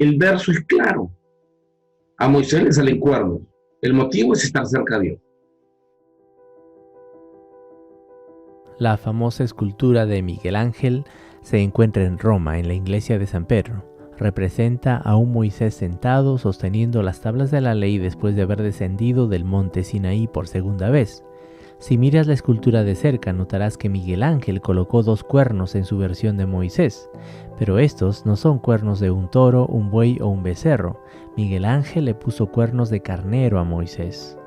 el verso es claro. A Moisés le salen cuernos. El motivo es estar cerca de Dios. La famosa escultura de Miguel Ángel se encuentra en Roma, en la iglesia de San Pedro. Representa a un Moisés sentado sosteniendo las tablas de la ley después de haber descendido del monte Sinaí por segunda vez. Si miras la escultura de cerca, notarás que Miguel Ángel colocó 2 cuernos en su versión de Moisés, pero estos no son cuernos de un toro, un buey o un becerro. Miguel Ángel le puso cuernos de carnero a Moisés.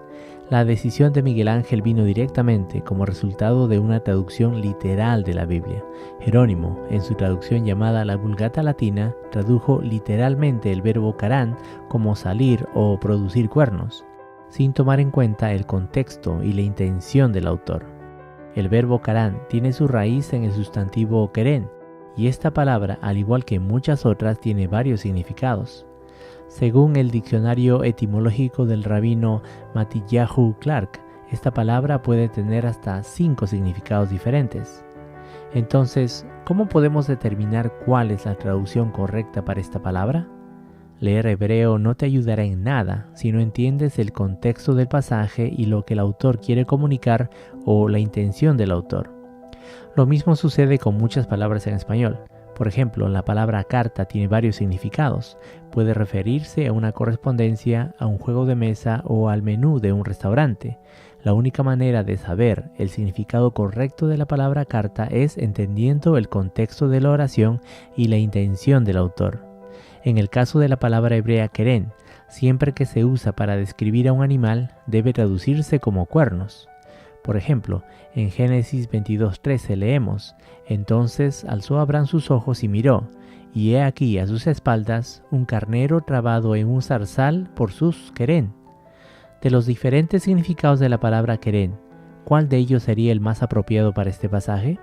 La decisión de Miguel Ángel vino directamente como resultado de una traducción literal de la Biblia. Jerónimo, en su traducción llamada la Vulgata Latina, tradujo literalmente el verbo carán como salir o producir cuernos, sin tomar en cuenta el contexto y la intención del autor. El verbo carán tiene su raíz en el sustantivo queren, y esta palabra, al igual que muchas otras, tiene varios significados. Según el diccionario etimológico del rabino Matilyahu Clark, esta palabra puede tener hasta 5 significados diferentes. Entonces, ¿cómo podemos determinar cuál es la traducción correcta para esta palabra? Leer hebreo no te ayudará en nada si no entiendes el contexto del pasaje y lo que el autor quiere comunicar o la intención del autor. Lo mismo sucede con muchas palabras en español. Por ejemplo, la palabra carta tiene varios significados. Puede referirse a una correspondencia, a un juego de mesa o al menú de un restaurante. La única manera de saber el significado correcto de la palabra carta es entendiendo el contexto de la oración y la intención del autor. En el caso de la palabra hebrea queren, siempre que se usa para describir a un animal, debe traducirse como cuernos. Por ejemplo, en Génesis 22:13 leemos: «Entonces alzó Abraham sus ojos y miró, y he aquí a sus espaldas un carnero trabado en un zarzal por sus querén». De los diferentes significados de la palabra querén, ¿cuál de ellos sería el más apropiado para este pasaje?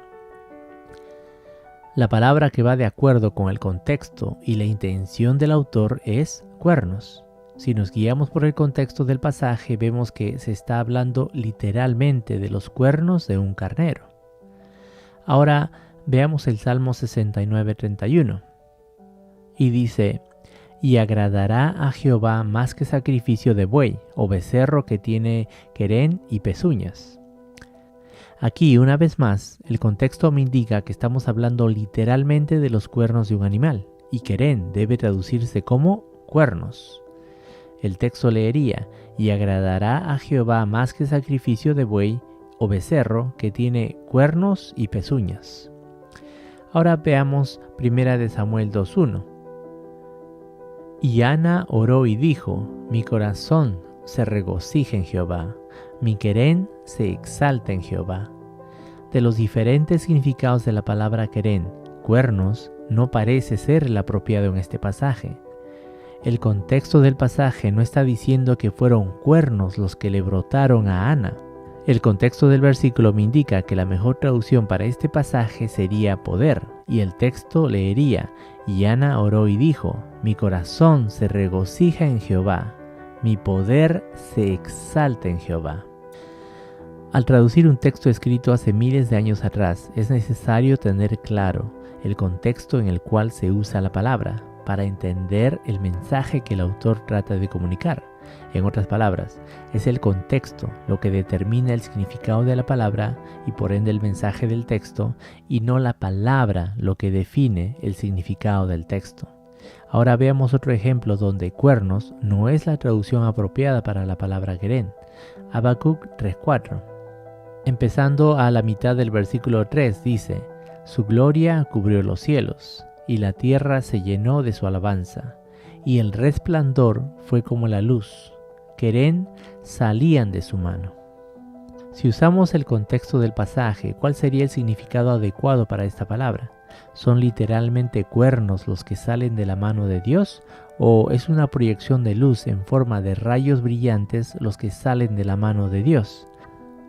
La palabra que va de acuerdo con el contexto y la intención del autor es cuernos. Si nos guiamos por el contexto del pasaje, vemos que se está hablando literalmente de los cuernos de un carnero. Ahora veamos el Salmo 69:31. Y dice: «Y agradará a Jehová más que sacrificio de buey o becerro que tiene querén y pezuñas». Aquí, una vez más, el contexto me indica que estamos hablando literalmente de los cuernos de un animal, y querén debe traducirse como cuernos. El texto leería: «Y agradará a Jehová más que sacrificio de buey o becerro que tiene cuernos y pezuñas». Ahora veamos 1 Samuel 2:1. «Y Ana oró y dijo: mi corazón se regocija en Jehová, mi querén se exalta en Jehová». De los diferentes significados de la palabra querén, cuernos, no parece ser el apropiado en este pasaje. El contexto del pasaje no está diciendo que fueron cuernos los que le brotaron a Ana. El contexto del versículo me indica que la mejor traducción para este pasaje sería poder, y el texto leería: «Y Ana oró y dijo: mi corazón se regocija en Jehová, mi poder se exalta en Jehová». Al traducir un texto escrito hace miles de años atrás, es necesario tener claro el contexto en el cual se usa la palabra, para entender el mensaje que el autor trata de comunicar. En otras palabras, es el contexto lo que determina el significado de la palabra y por ende el mensaje del texto, y no la palabra lo que define el significado del texto. Ahora veamos otro ejemplo donde cuernos no es la traducción apropiada para la palabra querén. Habacuc 3:4. Empezando a la mitad del versículo 3 dice: «Su gloria cubrió los cielos, y la tierra se llenó de su alabanza, y el resplandor fue como la luz, querén salían de su mano». Si usamos el contexto del pasaje, ¿cuál sería el significado adecuado para esta palabra? ¿Son literalmente cuernos los que salen de la mano de Dios? ¿O es una proyección de luz en forma de rayos brillantes los que salen de la mano de Dios?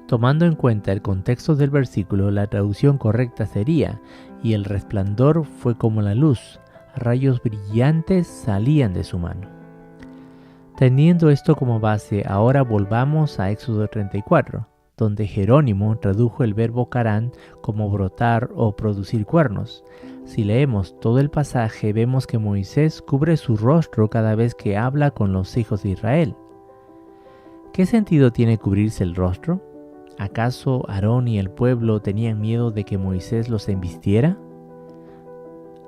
Tomando en cuenta el contexto del versículo, la traducción correcta sería: «Y el resplandor fue como la luz, rayos brillantes salían de su mano». Teniendo esto como base, ahora volvamos a Éxodo 34. donde Jerónimo tradujo el verbo carán como brotar o producir cuernos. Si leemos todo el pasaje, vemos que Moisés cubre su rostro cada vez que habla con los hijos de Israel. ¿Qué sentido tiene cubrirse el rostro? ¿Acaso Aarón y el pueblo tenían miedo de que Moisés los embistiera?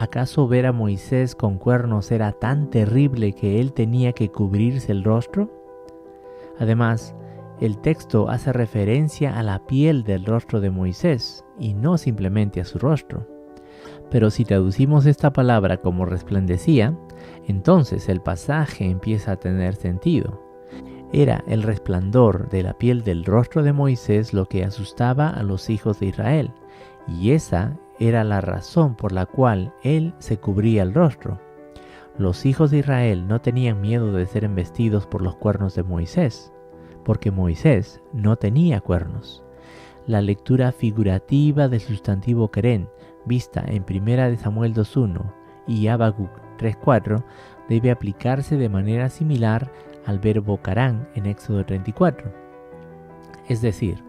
¿Acaso ver a Moisés con cuernos era tan terrible que él tenía que cubrirse el rostro? Además, el texto hace referencia a la piel del rostro de Moisés y no simplemente a su rostro. Pero si traducimos esta palabra como resplandecía, entonces el pasaje empieza a tener sentido. Era el resplandor de la piel del rostro de Moisés lo que asustaba a los hijos de Israel, y esa era la razón por la cual él se cubría el rostro. Los hijos de Israel no tenían miedo de ser embestidos por los cuernos de Moisés, porque Moisés no tenía cuernos. La lectura figurativa del sustantivo querén, vista en 1 Samuel 2:1 y Habacuc 3:4, debe aplicarse de manera similar al verbo carán en Éxodo 34. Es decir,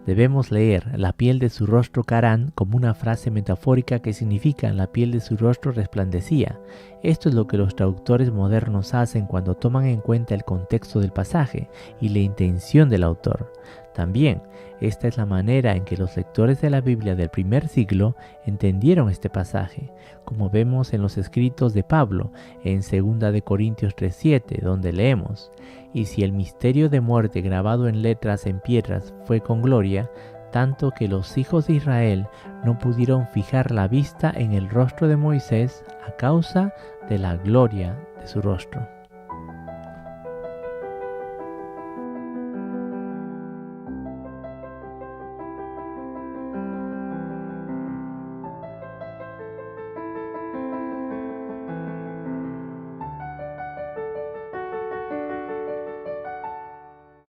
debemos leer la piel de su rostro carán como una frase metafórica que significa la piel de su rostro resplandecía. Esto es lo que los traductores modernos hacen cuando toman en cuenta el contexto del pasaje y la intención del autor. También, esta es la manera en que los lectores de la Biblia del primer siglo entendieron este pasaje, como vemos en los escritos de Pablo en 2 de Corintios 3:7, donde leemos: «Y si el misterio de muerte grabado en letras en piedras fue con gloria, tanto que los hijos de Israel no pudieron fijar la vista en el rostro de Moisés a causa de la gloria de su rostro».